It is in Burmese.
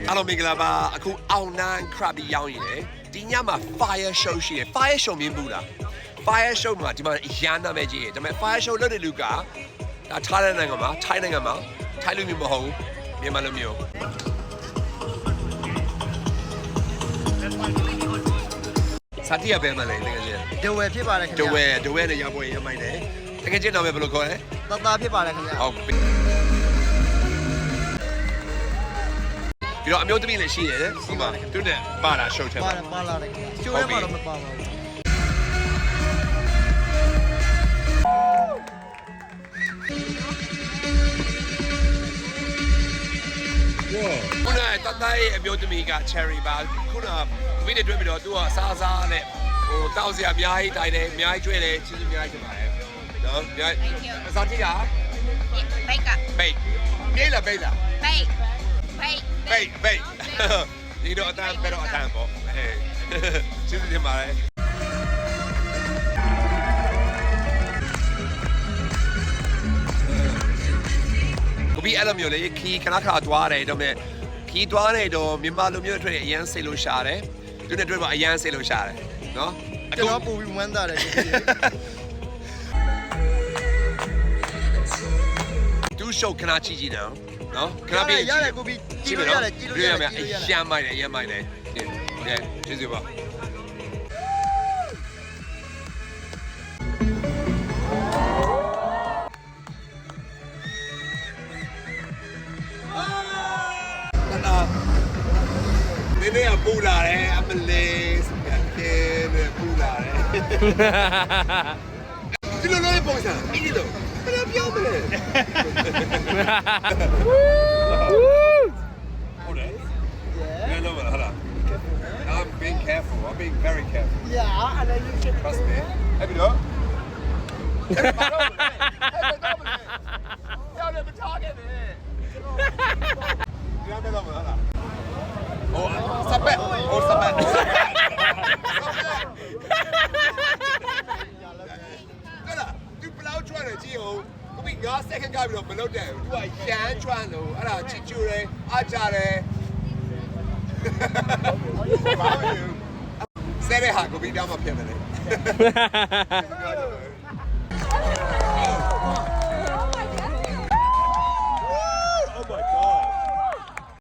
အားလုံးမင်္ဂလာပါအခုအောင်နန်း Krabi ရောင်းရည်ဒီညမှာ fire show ရှိတယ် fire show မြင်ဘူးလား fire show မှာဒီမှာရန်နာမဲ့ကြီးဒါပေမဲ့ fire show လုပ်တဲ့လူကဒါထားတဲ့နိုင်ငံမှာထိုင်းနိုင်ငံမှာထိုင်းလူမျိုးမဟုတ်မြန်မာလူမျိုးစာတီးရပဲမလဲတကယ်ချင်း ဒဝဲဖြစ်ပါတယ်ခင်ဗျာဒဝဲနဲ့ရောက်ပွဲရမိုင်းတယ်တကယ်ချင်းတော့ဘယ်လိုခေါ်လဲ တသားဖြစ်ပါတယ်ခင်ဗျာဟုတ်ပြီးတော့အမျိုးသမီးလည်းရှိရတယ်ဒီမှာသူနဲ့ပါလာ show ချက်ပါလာတယ်ခင်ဗျာရှိုးရဲမှာတော့မပါပါဘူးခုနတသားရဲ့အမျိုးသမီးက cherry ပါခုနဝိနည်းတွေ့ပြီးတော့သူကစားစားနဲ့ဟိုတောက်စရာအများကြီးတိုင်တယ်အများကြီးကျွေးတယ်ချီးအများကြီးပါတယ်နော်အများကြီးစားတိကဘိတ်ကဘိတ်ပြေးလာဘိတ်လားဘိတ်ဒီတော့အတန်းပဲတော့အတန်းပေါ့ဟဲ့ချီးတင်ပါတယ်ကိုပြီးအဲ့လိုမျိုးလေခီခဏခါသွားတယ်တော့မဲ့ခီသွားနေတော့မြန်မာလူမျိုးတွေအရန်စိတ်လို့ရှာတယ်သူနဲ့တွေ့ပါအရန်စိတ်လို့ရှာတယ်နော် ကျွန်တော်ပူပြီးဝမ်းသာတယ်ကိုကြီးသူရှုပ်ခဏချီကြည့်နော်ခဏပြေးရတယ်ကိုပြီးကြည့်လို့ရတယ်ကြည့်လို့ရတယ်အရန်မိုက်တယ်အရန်မိုက်တယ်ကဲကျေးဇူးပါနေနေပူလာတယ်အမလေးစတဲ့နေပူလာတယ်ဒီလိုလိုပုံစံအဲ့ဒီလိုဘယ်လိုပြောမလဲဟုတ်တယ်ငါတော့ဟာလား I'm being careful I'm being very careful yeah and then you should trust me အဲ့ဒီတော့ကြောက်တယ်မထားခဲ့နဲ့ဒီမှာတော့မလားโอ้สเปะโอ้สเปะก็ล่ะသူဘလောက်ကျွမ်းတယ်ကြည့်အောင်ကိုပြီး9 second ကပြီးတော့မလုပ်တဲ့ဘူးသူကရမ်းကျွမ်းလို့အဲ့ဒါချစ်ကျူတယ်အားကြတယ်ဆဲတဲ့ဟာကိုပြီးတောင်းမှဖြစ်မယ်လေ